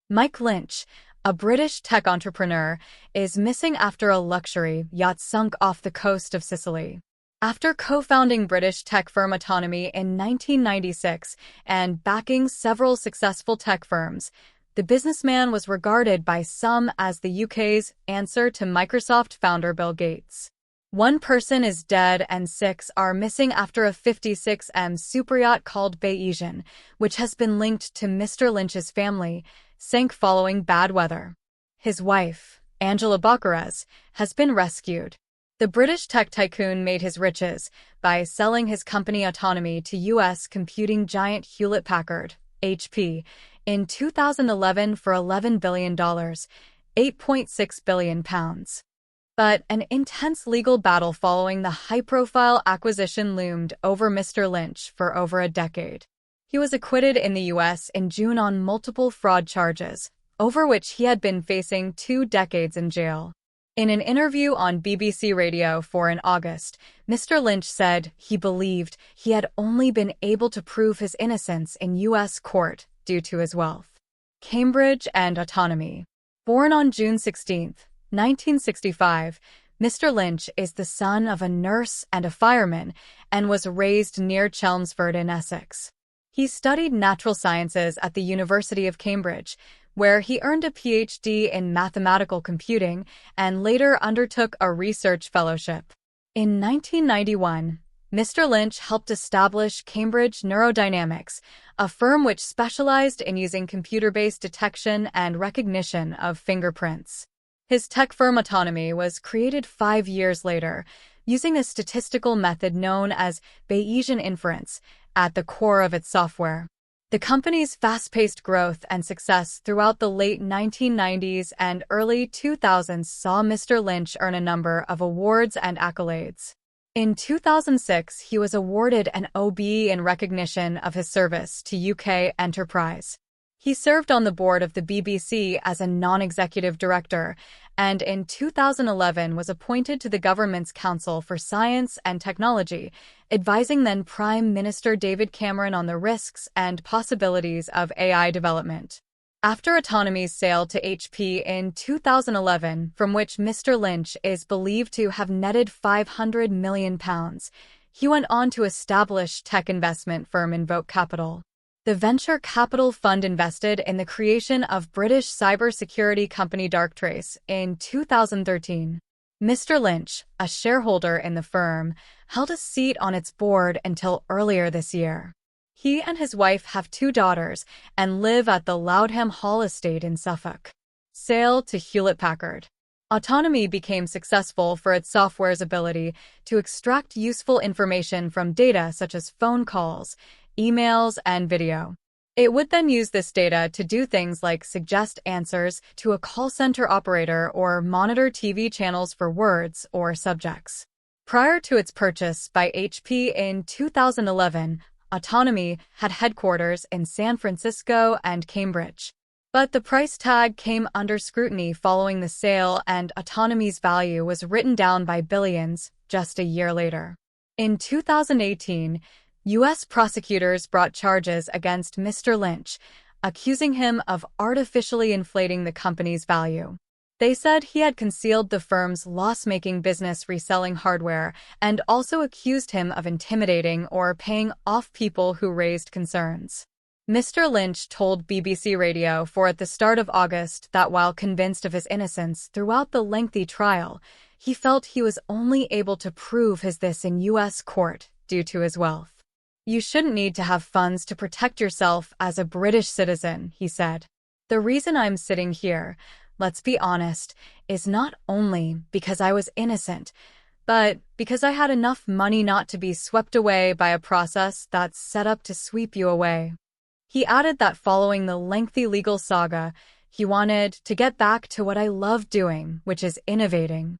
Mike Lynch, a British tech entrepreneur, is missing after a luxury yacht sunk off the coast of Sicily. After co-founding British tech firm Autonomy in 1996 and backing several successful tech firms, the businessman was regarded by some as the UK's answer to Microsoft founder Bill Gates. One person is dead and six are missing after a 56M superyacht called Billionaire, which has been linked to Mr. Lynch's family, sank following bad weather. His wife, Angela Boccarez, has been rescued. The British tech tycoon made his riches by selling his company Autonomy to U.S. computing giant Hewlett-Packard, HP, in 2011 for $11 billion, £8.6 billion. But an intense legal battle following the high-profile acquisition loomed over Mr. Lynch for over a decade. He was acquitted in the U.S. in June on multiple fraud charges, over which he had been facing 2 decades in jail. In an interview on BBC Radio 4 in August, Mr. Lynch said he believed he had only been able to prove his innocence in U.S. court due to his wealth. Cambridge and Autonomy. Born on June 16, 1965, Mr. Lynch is the son of a nurse and a fireman and was raised near Chelmsford in Essex. He studied natural sciences at the University of Cambridge, where he earned a PhD in mathematical computing and later undertook a research fellowship. In 1991, Mr. Lynch helped establish Cambridge Neurodynamics, a firm which specialized in using computer-based detection and recognition of fingerprints. His tech firm Autonomy was created 5 years later, using a statistical method known as Bayesian inference at the core of its software. The company's fast-paced growth and success throughout the late 1990s and early 2000s saw Mr. Lynch earn a number of awards and accolades. In 2006, he was awarded an OBE in recognition of his service to UK enterprise. He served on the board of the BBC as a non-executive director, and in 2011 was appointed to the government's Council for Science and Technology, advising then Prime Minister David Cameron on the risks and possibilities of AI development. After Autonomy's sale to HP in 2011, from which Mr. Lynch is believed to have netted £500 million, he went on to establish tech investment firm Invoke Capital. The venture capital fund invested in the creation of British cybersecurity company Darktrace in 2013. Mr. Lynch, a shareholder in the firm, held a seat on its board until earlier this year. He and his wife have 2 daughters and live at the Loudham Hall estate in Suffolk. Sale to Hewlett-Packard. Autonomy became successful for its software's ability to extract useful information from data such as phone calls, emails, and video. It would then use this data to do things like suggest answers to a call center operator or monitor TV channels for words or subjects. Prior to its purchase by HP in 2011, Autonomy had headquarters in San Francisco and Cambridge. But the price tag came under scrutiny following the sale, and Autonomy's value was written down by billions just a year later. In 2018, U.S. prosecutors brought charges against Mr. Lynch, accusing him of artificially inflating the company's value. They said he had concealed the firm's loss-making business reselling hardware and also accused him of intimidating or paying off people who raised concerns. Mr. Lynch told BBC Radio 4 at the start of August that while convinced of his innocence throughout the lengthy trial, he felt he was only able to prove this in U.S. court due to his wealth. "You shouldn't need to have funds to protect yourself as a British citizen," he said. "The reason I'm sitting here, let's be honest, is not only because I was innocent, but because I had enough money not to be swept away by a process that's set up to sweep you away." He added that following the lengthy legal saga, he wanted to get back to what I love doing, which is innovating.